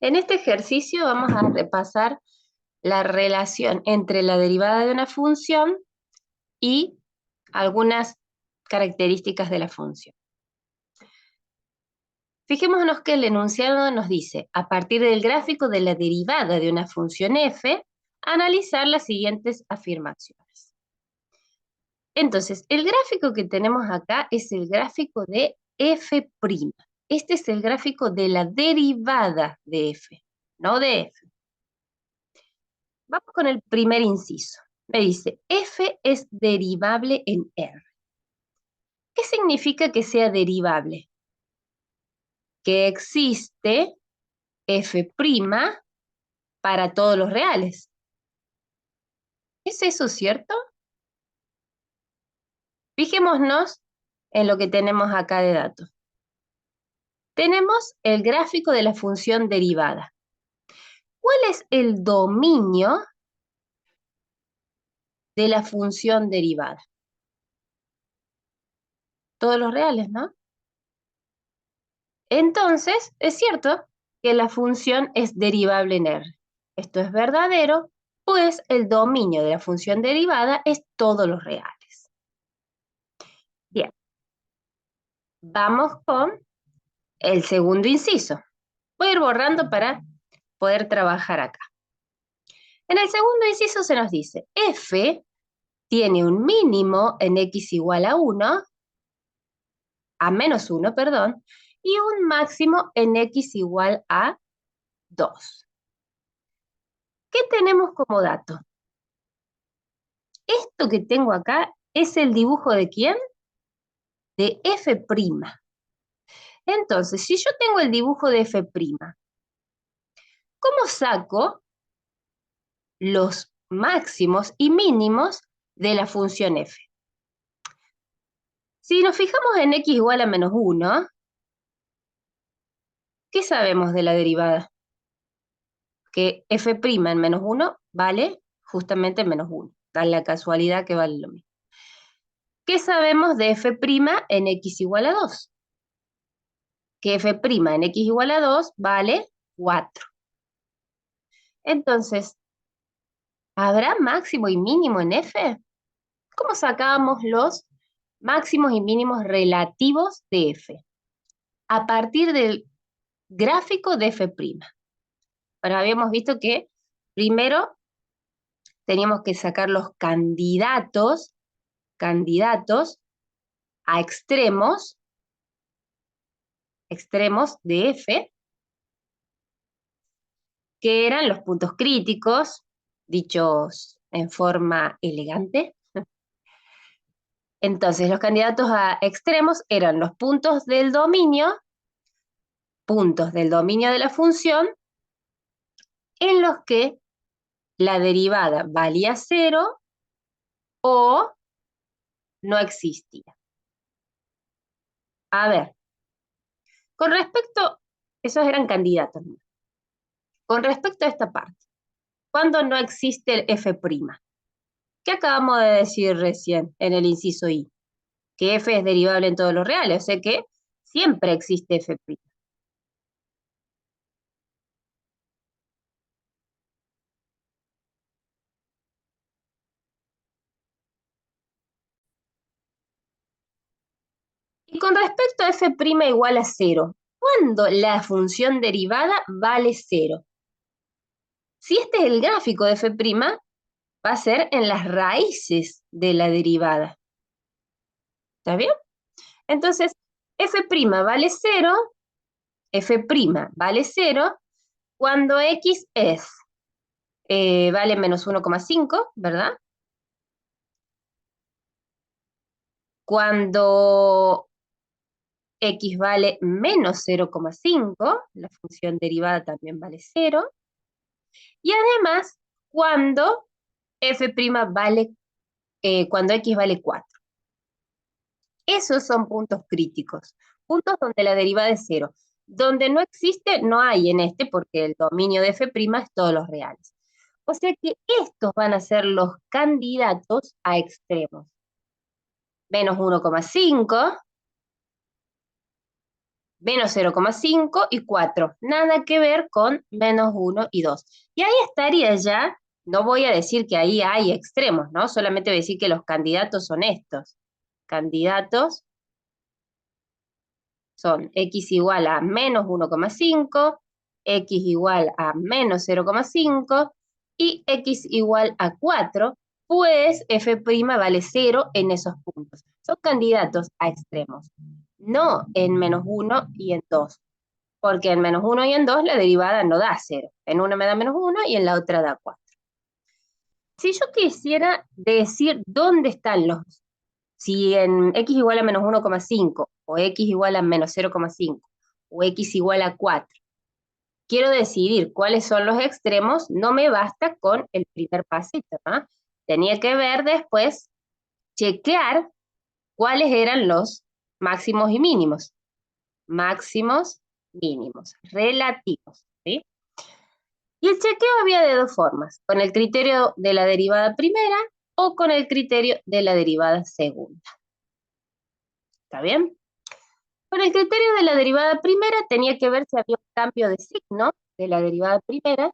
En este ejercicio vamos a repasar la relación entre la derivada de una función y algunas características de la función. Fijémonos que el enunciado nos dice, a partir del gráfico de la derivada de una función f, analizar las siguientes afirmaciones. Entonces, el gráfico que tenemos acá es el gráfico de f'. Este es el gráfico de la derivada de f, no de f. Vamos con el primer inciso. Me dice, f es derivable en R. ¿Qué significa que sea derivable? Que existe f' para todos los reales. ¿Es eso cierto? Fijémonos en lo que tenemos acá de datos. Tenemos el gráfico de la función derivada. ¿Cuál es el dominio de la función derivada? Todos los reales, ¿no? Entonces, es cierto que la función es derivable en R. Esto es verdadero, pues el dominio de la función derivada es todos los reales. Bien, vamos con el segundo inciso. Voy a ir borrando para poder trabajar acá. En el segundo inciso se nos dice, f tiene un mínimo en x igual a 1, a menos 1, perdón, y un máximo en x igual a 2. ¿Qué tenemos como dato? Esto que tengo acá es el dibujo ¿de quién? De f'. Entonces, si yo tengo el dibujo de f', ¿cómo saco los máximos y mínimos de la función f? Si nos fijamos en x igual a menos 1, ¿qué sabemos de la derivada? Que f' en menos 1 vale justamente menos 1. Da la casualidad que vale lo mismo. ¿Qué sabemos de f' en x igual a 2? Que f' en x igual a 2 vale 4. Entonces, ¿habrá máximo y mínimo en f? ¿Cómo sacábamos los máximos y mínimos relativos de f? A partir del gráfico de f'. Bueno, habíamos visto que primero teníamos que sacar los candidatos a extremos de f, que eran los puntos críticos, dichos en forma elegante. Entonces, los candidatos a extremos eran los puntos del dominio de la función en los que la derivada valía 0 o no existía. A ver, con respecto, esos eran candidatos, ¿no? Con respecto a esta parte, ¿cuándo no existe el f'? ¿Qué acabamos de decir recién en el inciso I? Que f es derivable en todos los reales, o sea que siempre existe f'. Y con respecto a f' igual a 0, ¿cuándo la función derivada vale 0? Si este es el gráfico de f', va a ser en las raíces de la derivada. ¿Está bien? Entonces, f' vale 0, f' vale 0 cuando x es, vale menos 1,5, ¿verdad? Cuando x vale menos 0,5, la función derivada también vale 0. Y además, cuando f' vale, cuando x vale 4. Esos son puntos críticos, puntos donde la derivada es 0. Donde no existe, no hay en este, porque el dominio de f' es todos los reales. O sea que estos van a ser los candidatos a extremos. Menos 1,5, Menos 0,5 y 4. Nada que ver con menos 1 y 2. Y ahí estaría ya, no voy a decir que ahí hay extremos, ¿no? Solamente voy a decir que los candidatos son estos. Candidatos son x igual a menos 1,5, x igual a menos 0,5 y x igual a 4, pues f' vale 0 en esos puntos. Son candidatos a extremos, no en menos 1 y en 2, porque en menos 1 y en 2 la derivada no da 0. En una me da menos 1 y en la otra da 4. Si yo quisiera decir dónde están los, si en x igual a menos 1,5 o x igual a menos 0,5 o x igual a 4, quiero decidir cuáles son los extremos, no me basta con el primer pasito, ¿no? Tenía que ver después, chequear cuáles eran los máximos y mínimos. Máximos, mínimos, relativos, ¿sí? Y el chequeo había de dos formas, con el criterio de la derivada primera o con el criterio de la derivada segunda. ¿Está bien? Con el criterio de la derivada primera tenía que ver si había un cambio de signo de la derivada primera.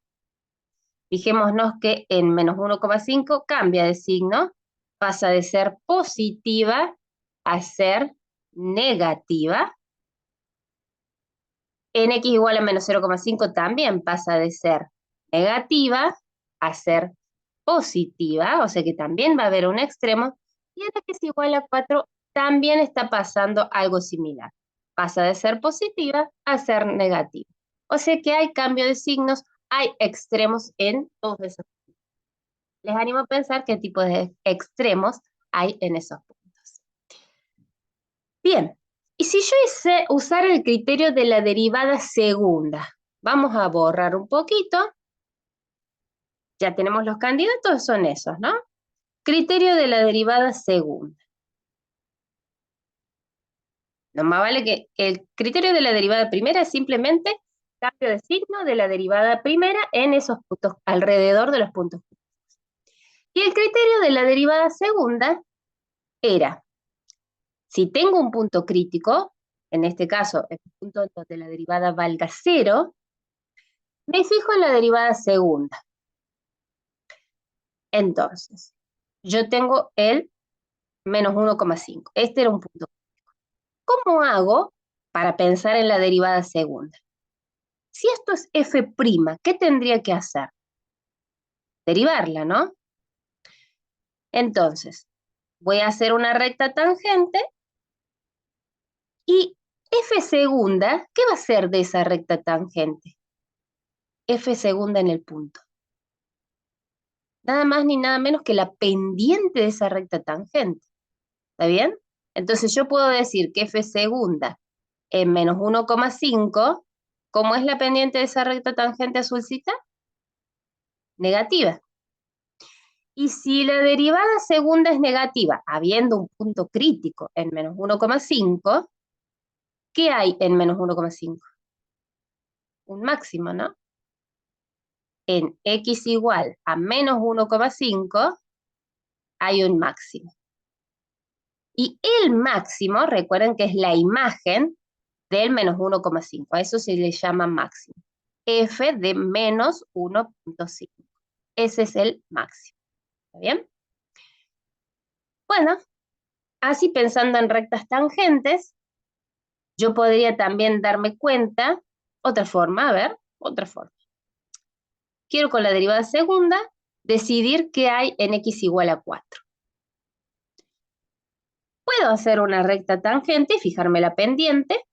Fijémonos que en menos 1,5 cambia de signo, pasa de ser positiva a ser negativa. En x igual a menos 0,5 también pasa de ser negativa a ser positiva, o sea que también va a haber un extremo. Y en x igual a 4 también está pasando algo similar. Pasa de ser positiva a ser negativa. O sea que hay cambio de signos, hay extremos en todos esos puntos. Les animo a pensar qué tipo de extremos hay en esos puntos. Bien, y si yo hice usar el criterio de la derivada segunda, vamos a borrar un poquito. Ya tenemos los candidatos, son esos, ¿no? Criterio de la derivada segunda. No más vale que el criterio de la derivada primera es simplemente cambio de signo de la derivada primera en esos puntos, alrededor de los puntos. Y el criterio de la derivada segunda era, si tengo un punto crítico, en este caso el punto donde la derivada valga 0, me fijo en la derivada segunda. Entonces, yo tengo el menos 1,5. Este era un punto. ¿Cómo hago para pensar en la derivada segunda? Si esto es f', ¿qué tendría que hacer? Derivarla, ¿no? Entonces, voy a hacer una recta tangente y f segunda, ¿qué va a ser de esa recta tangente? F segunda en el punto. Nada más ni nada menos que la pendiente de esa recta tangente. ¿Está bien? Entonces yo puedo decir que f segunda en menos 1,5, ¿cómo es la pendiente de esa recta tangente azulcita? Negativa. Y si la derivada segunda es negativa, habiendo un punto crítico en menos 1,5, ¿qué hay en menos 1,5? Un máximo, ¿no? En x igual a menos 1,5 hay un máximo. Y el máximo, recuerden que es la imagen del menos 1,5. A eso se le llama máximo. F de menos 1,5. Ese es el máximo. ¿Está bien? Bueno, así pensando en rectas tangentes, yo podría también darme cuenta, otra forma, a ver, otra forma. Quiero con la derivada segunda decidir qué hay en x igual a 4. Puedo hacer una recta tangente y fijarme la pendiente.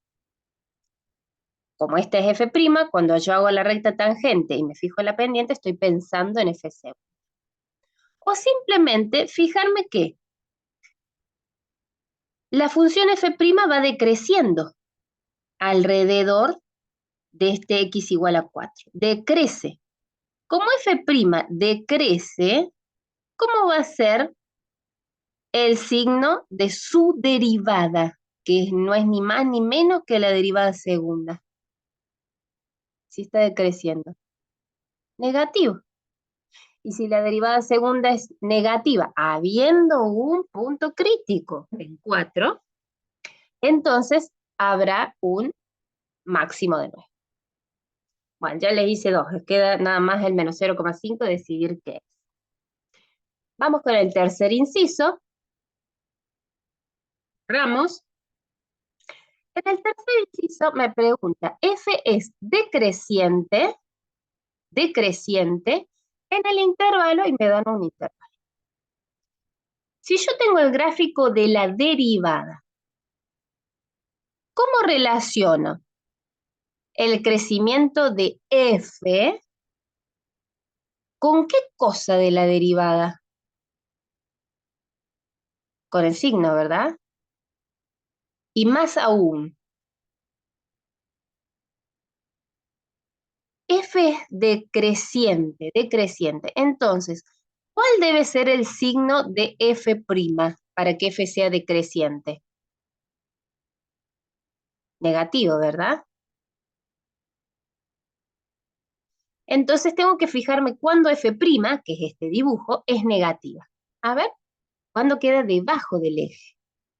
Como esta es f', cuando yo hago la recta tangente y me fijo en la pendiente, estoy pensando en f segunda. O simplemente fijarme que la función f' va decreciendo alrededor de este x igual a 4. Decrece. Como f' decrece, ¿cómo va a ser el signo de su derivada? Que no es ni más ni menos que la derivada segunda. Si está decreciendo. Negativo. Y si la derivada segunda es negativa, habiendo un punto crítico en 4, entonces habrá un máximo de 9. Bueno, ya les hice dos, queda nada más el menos 0,5 decidir qué es. Vamos con el tercer inciso. Ramos. En el tercer inciso me pregunta, f es decreciente en el intervalo y me dan un intervalo. Si yo tengo el gráfico de la derivada, ¿cómo relaciono el crecimiento de f con qué cosa de la derivada? Con el signo, ¿verdad? Y más aún, f es decreciente. Entonces, ¿cuál debe ser el signo de f' para que f sea decreciente? Negativo, ¿verdad? Entonces tengo que fijarme cuándo f', que es este dibujo, es negativa. A ver, ¿cuándo queda debajo del eje?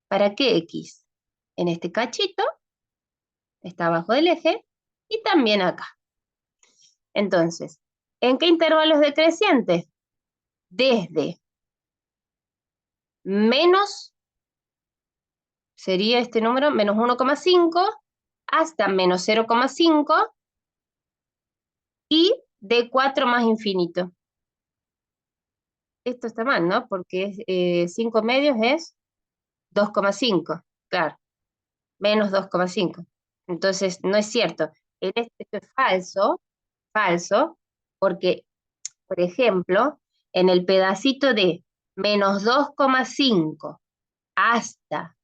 ¿Para qué x? En este cachito, está abajo del eje, y también acá. Entonces, ¿en qué intervalo es decreciente? Desde menos, sería este número, menos 1,5, hasta menos 0,5, y de 4 más infinito. Esto está mal, ¿no? Porque 5 medios es 2,5, claro, menos 2,5. Entonces, no es cierto. Esto es falso, porque, por ejemplo, en el pedacito de menos 2,5 hasta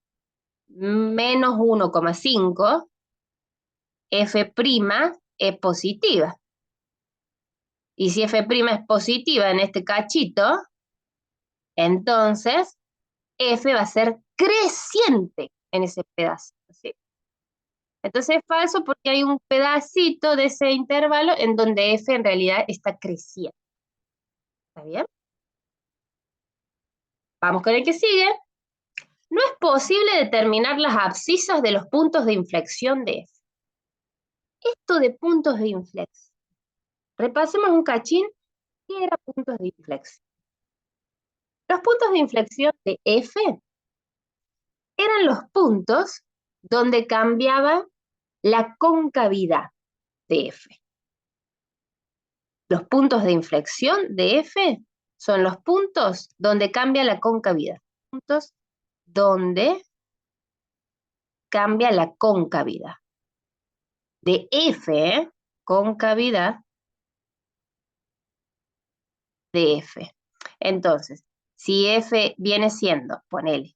menos 1,5, f' es positiva. Y si f' es positiva en este cachito, entonces f va a ser creciente en ese pedacito, ¿sí? Entonces es falso porque hay un pedacito de ese intervalo en donde f en realidad está creciendo. ¿Está bien? Vamos con el que sigue. No es posible determinar las abscisas de los puntos de inflexión de f. Esto de puntos de inflexión. Repasemos un cachín. ¿Qué eran puntos de inflexión? Los puntos de inflexión de f eran los puntos donde cambiaba la concavidad de f. Los puntos de inflexión de f son los puntos donde cambia la concavidad. Puntos donde cambia la concavidad. De f, concavidad de f. Entonces, si f viene siendo, ponele,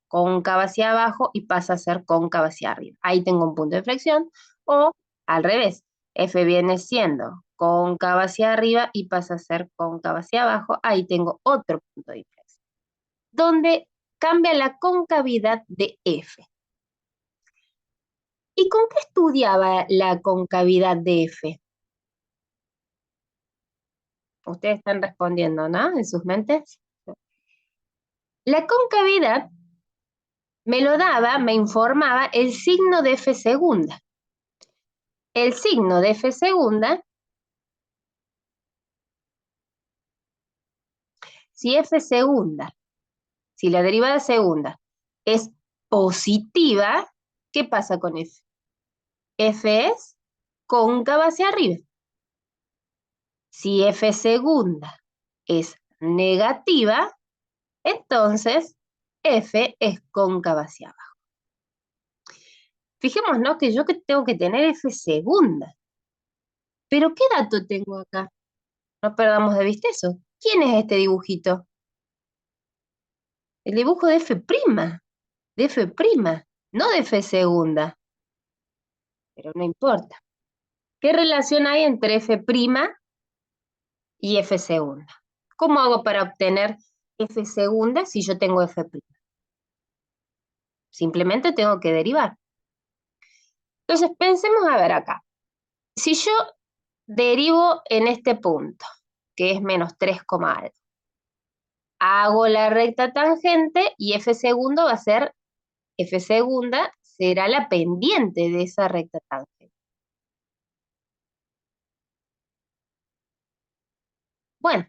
cóncava hacia abajo y pasa a ser cóncava hacia arriba. Ahí tengo un punto de inflexión. O al revés, f viene siendo cóncava hacia arriba y pasa a ser cóncava hacia abajo. Ahí tengo otro punto de inflexión, donde cambia la concavidad de f. ¿Y con qué estudiaba la concavidad de f? Ustedes están respondiendo, ¿no? En sus mentes. La concavidad me lo daba, me informaba el signo de f segunda. El signo de f segunda, si f segunda, si la derivada segunda es positiva, ¿qué pasa con f? F es cóncava hacia arriba. Si f segunda es negativa, entonces f es cóncava hacia abajo. Fijémonos que yo tengo que tener f segunda. Pero ¿qué dato tengo acá? No perdamos de vista eso. ¿Quién es este dibujito? El dibujo de f', no de f segunda. Pero no importa. ¿Qué relación hay entre f' y f segunda? ¿Cómo hago para obtener f segunda si yo tengo f'? Simplemente tengo que derivar. Entonces pensemos a ver acá. Si yo derivo en este punto, que es menos 3, algo, hago la recta tangente y f segundo va a ser f segunda será la pendiente de esa recta tangente. Bueno,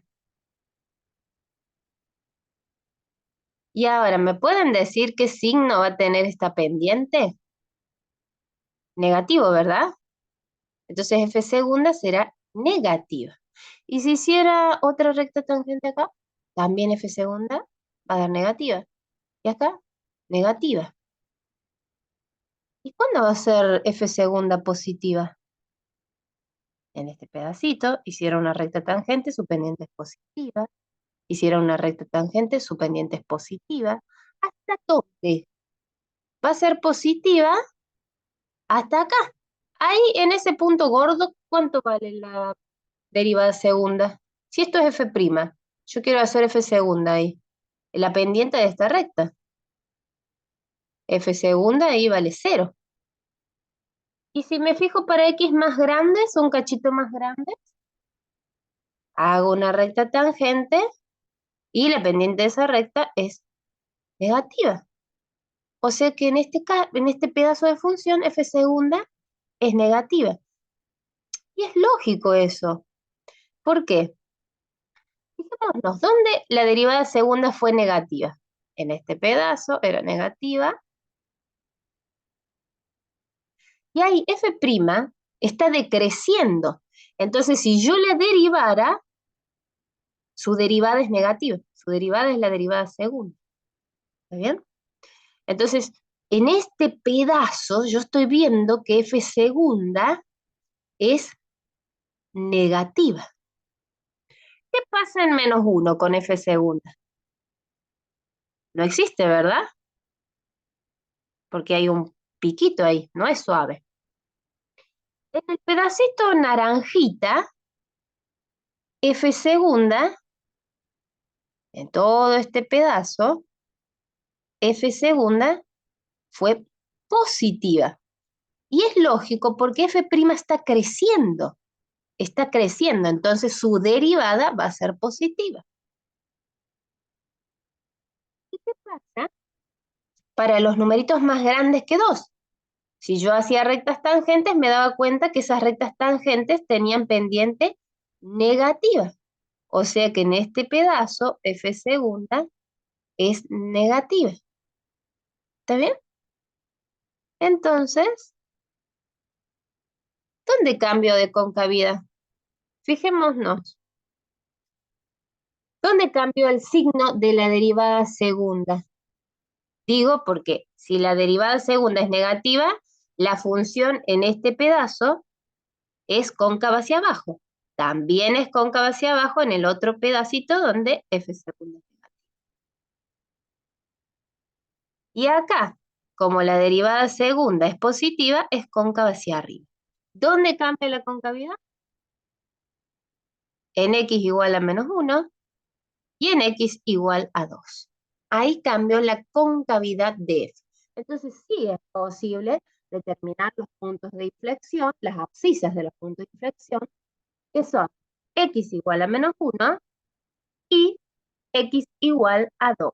y ahora, ¿me pueden decir qué signo va a tener esta pendiente? Negativo, ¿verdad? Entonces f segunda será negativa. Y si hiciera otra recta tangente acá, también f segunda va a dar negativa. Y acá, negativa. ¿Y cuándo va a ser f segunda positiva? En este pedacito, hiciera una recta tangente, su pendiente es positiva. Hiciera una recta tangente, su pendiente es positiva. ¿Hasta dónde? Va a ser positiva hasta acá. Ahí, en ese punto gordo, ¿cuánto vale la derivada segunda? Si esto es f', yo quiero hacer f segunda ahí. La pendiente de esta recta. F segunda ahí vale 0. Y si me fijo para x más grandes, un cachito más grande, hago una recta tangente y la pendiente de esa recta es negativa. O sea que en este pedazo de función f segunda es negativa. Y es lógico eso. ¿Por qué? Fijémonos, ¿dónde la derivada segunda fue negativa? En este pedazo era negativa. Y ahí f' está decreciendo. Entonces, si yo la derivara, su derivada es negativa. Su derivada es la derivada segunda. ¿Está bien? Entonces, en este pedazo yo estoy viendo que f segunda es negativa. ¿Qué pasa en -1 con f segunda? No existe, ¿verdad? Porque hay un piquito ahí, no es suave. En el pedacito naranjita, f segunda, en todo este pedazo, f segunda fue positiva. Y es lógico porque f' está creciendo, entonces su derivada va a ser positiva. ¿Y qué pasa para los numeritos más grandes que 2? Si yo hacía rectas tangentes, me daba cuenta que esas rectas tangentes tenían pendiente negativa. O sea que en este pedazo, f segunda es negativa. ¿Está bien? Entonces, ¿dónde cambio de concavidad? Fijémonos. ¿Dónde cambio el signo de la derivada segunda? Digo porque si la derivada segunda es negativa, la función en este pedazo es cóncava hacia abajo. También es cóncava hacia abajo en el otro pedacito donde f segunda es negativa. Y acá, como la derivada segunda es positiva, es cóncava hacia arriba. ¿Dónde cambia la concavidad? En x igual a -1 y en x igual a 2. Ahí cambio la concavidad de f. Entonces sí es posible determinar los puntos de inflexión, las abscisas de los puntos de inflexión, que son x igual a -1 y x igual a 2.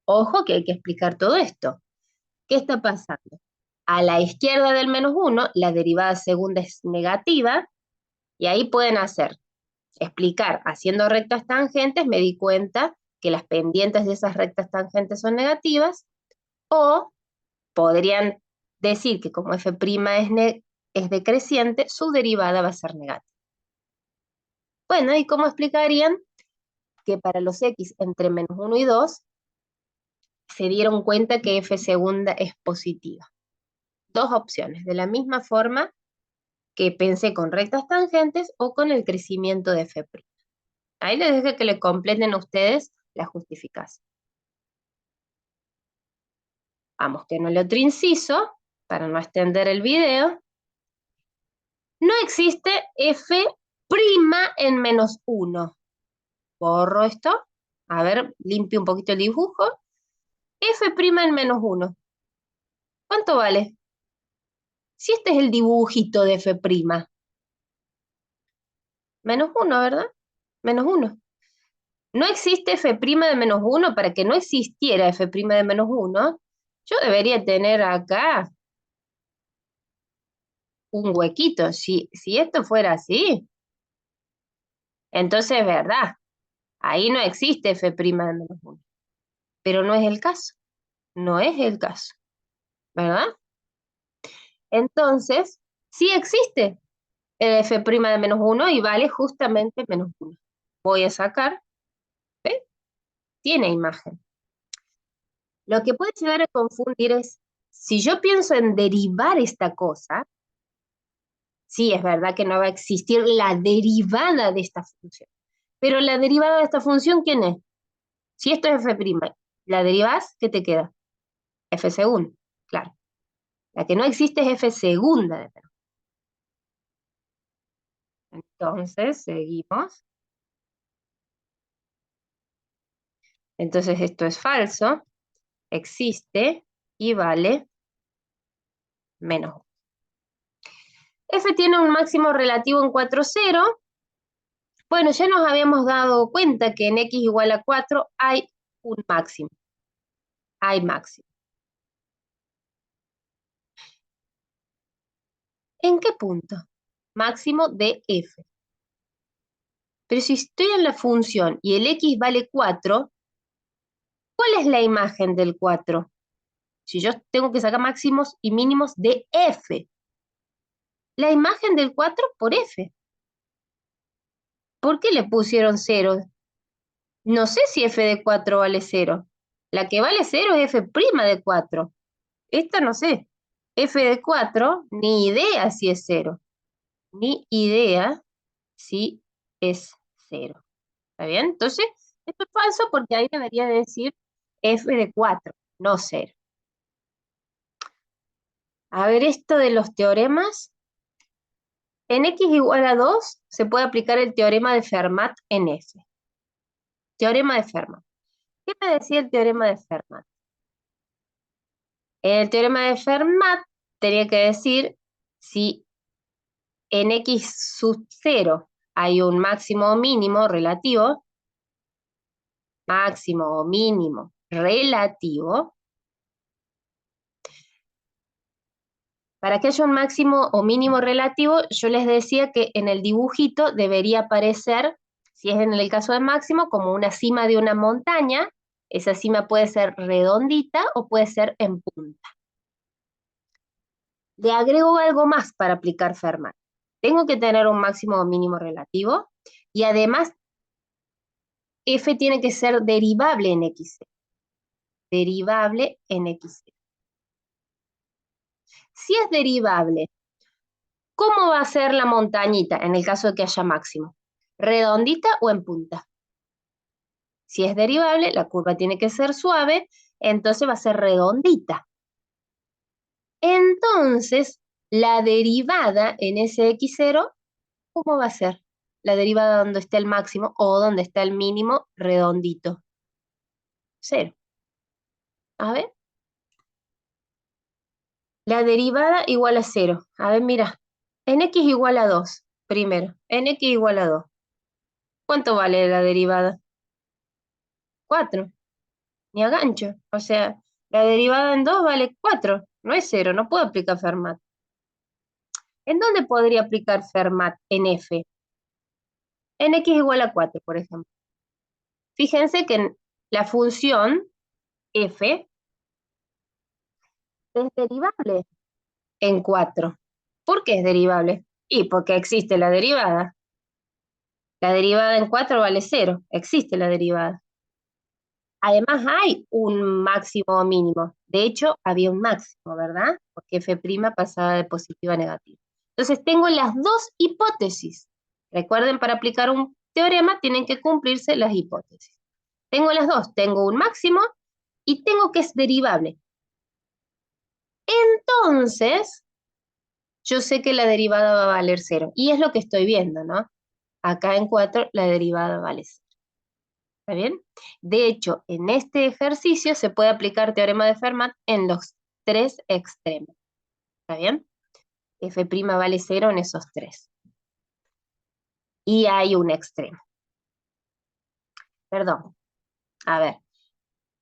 Ojo que hay que explicar todo esto. ¿Qué está pasando? A la izquierda del -1, la derivada segunda es negativa, y ahí pueden explicar, haciendo rectas tangentes, me di cuenta que las pendientes de esas rectas tangentes son negativas, o podrían decir que como f' es decreciente, su derivada va a ser negativa. Bueno, ¿y cómo explicarían que para los x entre -1 y 2 se dieron cuenta que f segunda es positiva? Dos opciones, de la misma forma que pensé con rectas tangentes o con el crecimiento de f'. Ahí les dejo que le completen a ustedes la justificación. Vamos con el otro inciso, para no extender el video. No existe f' en -1. Borro esto. A ver, limpio un poquito el dibujo. F' en -1. ¿Cuánto vale? Si este es el dibujito de f'. -1, ¿verdad? -1. No existe f' de -1. Para que no existiera f' de -1, yo debería tener acá un huequito. Si esto fuera así, entonces es verdad, ahí no existe f' de menos 1. Pero no es el caso, no es el caso, ¿verdad? Entonces, sí existe el f' de menos 1 y vale justamente menos 1. Voy a sacar, ¿ves? Tiene imagen. Lo que puede llegar a confundir es, si yo pienso en derivar esta cosa, sí, es verdad que no va a existir la derivada de esta función. Pero la derivada de esta función, ¿quién es? Si esto es f', la derivás, ¿qué te queda? F segunda, claro. La que no existe es f segunda de menos. Entonces, seguimos. Entonces, esto es falso, existe y vale menos 1. F tiene un máximo relativo en 4, 0. Bueno, ya nos habíamos dado cuenta que en x igual a 4 hay un máximo. Hay máximo. ¿En qué punto? Máximo de f. Pero si estoy en la función y el x vale 4, ¿cuál es la imagen del 4? Si yo tengo que sacar máximos y mínimos de f. La imagen del 4 por f. ¿Por qué le pusieron 0? No sé si f de 4 vale 0. La que vale 0 es f' de 4. Esta no sé. F de 4, ni idea si es 0. Ni idea si es 0. ¿Está bien? Entonces, esto es falso porque ahí debería decir f de 4, no 0. A ver, esto de los teoremas. En x igual a 2 se puede aplicar el teorema de Fermat en f. Teorema de Fermat. ¿Qué me decía el teorema de Fermat? En el teorema de Fermat tenía que decir si en x sub 0 hay un máximo o mínimo relativo, máximo o mínimo relativo, para que haya un máximo o mínimo relativo, yo les decía que en el dibujito debería aparecer, si es en el caso de máximo, como una cima de una montaña. Esa cima puede ser redondita o puede ser en punta. Le agrego algo más para aplicar Fermat. Tengo que tener un máximo o mínimo relativo y además f tiene que ser derivable en x. Derivable en x. Si es derivable, ¿cómo va a ser la montañita en el caso de que haya máximo? ¿Redondita o en punta? Si es derivable, la curva tiene que ser suave, entonces va a ser redondita. Entonces, la derivada en ese x0, ¿cómo va a ser? La derivada donde está el máximo o donde está el mínimo redondito. 0. A ver. La derivada igual a 0. A ver, mira. En x igual a 2, primero. En x igual a 2. ¿Cuánto vale la derivada? 4. Ni a gancho. O sea, la derivada en 2 vale 4. No es 0, no puedo aplicar Fermat. ¿En dónde podría aplicar Fermat? En f. En x igual a 4, por ejemplo. Fíjense que en la función f es derivable en 4. ¿Por qué es derivable? Y porque existe la derivada. La derivada en 4 vale 0. Existe la derivada. Además hay un máximo o mínimo. De hecho, había un máximo, ¿verdad? Porque f' pasaba de positivo a negativo. Entonces tengo las dos hipótesis. Recuerden, para aplicar un teorema tienen que cumplirse las hipótesis. Tengo las dos. Tengo un máximo y tengo que es derivable. Entonces, yo sé que la derivada va a valer 0. Y es lo que estoy viendo, ¿no? Acá en 4 la derivada vale 0. ¿Está bien? De hecho, en este ejercicio se puede aplicar teorema de Fermat en los tres extremos. ¿Está bien? F' vale 0 en esos tres. Y hay un extremo. Perdón. A ver.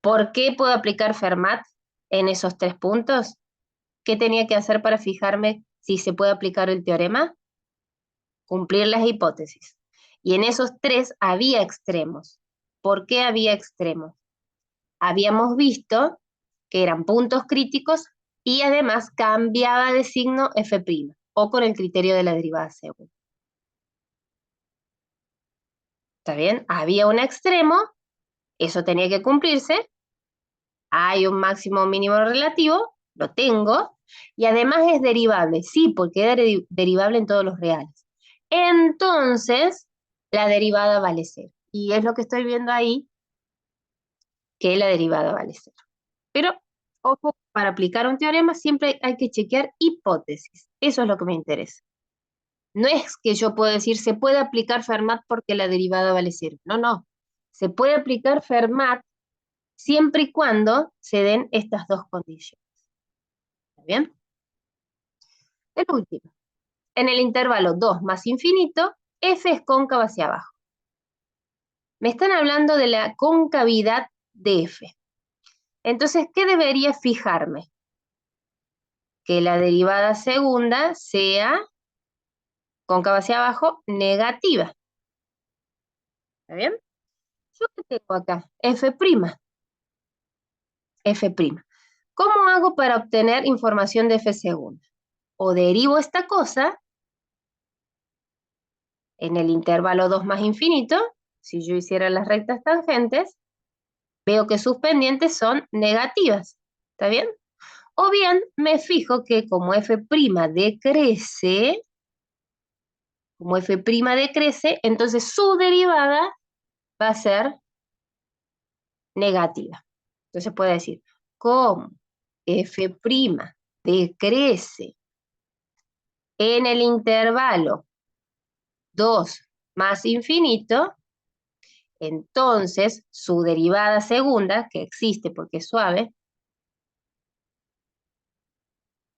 ¿Por qué puedo aplicar Fermat en esos tres puntos? ¿Qué tenía que hacer para fijarme si se puede aplicar el teorema? Cumplir las hipótesis. Y en esos tres había extremos. ¿Por qué había extremos? Habíamos visto que eran puntos críticos y además cambiaba de signo f', o con el criterio de la derivada segunda. ¿Está bien? Había un extremo, eso tenía que cumplirse, hay un máximo mínimo relativo, lo tengo, y además es derivable, sí, porque era derivable en todos los reales. Entonces, la derivada vale cero. Y es lo que estoy viendo ahí, que la derivada vale cero. Pero, ojo, para aplicar un teorema siempre hay que chequear hipótesis. Eso es lo que me interesa. No es que yo puedo decir, se puede aplicar Fermat porque la derivada vale cero. No, no. Se puede aplicar Fermat siempre y cuando se den estas dos condiciones. ¿Está bien? El último. En el intervalo 2 más infinito, f es cóncava hacia abajo. Me están hablando de la concavidad de f. Entonces, ¿qué debería fijarme? Que la derivada segunda sea cóncava hacia abajo, negativa. ¿Está bien? Yo qué tengo acá, f'. F'. ¿Cómo hago para obtener información de f segunda? O derivo esta cosa en el intervalo 2 más infinito, si yo hiciera las rectas tangentes, veo que sus pendientes son negativas. ¿Está bien? O bien me fijo que como f' decrece, entonces su derivada va a ser negativa. Entonces puedo decir, como f' decrece en el intervalo 2 más infinito, entonces su derivada segunda, que existe porque es suave,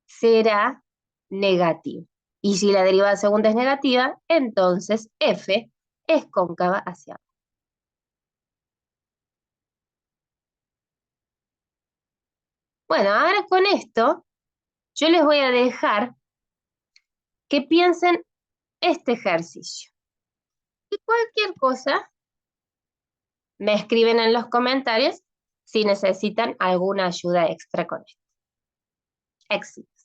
será negativa. Y si la derivada segunda es negativa, entonces f es cóncava hacia abajo. Bueno, ahora con esto, yo les voy a dejar que piensen este ejercicio. Y cualquier cosa, me escriben en los comentarios si necesitan alguna ayuda extra con esto. Éxito.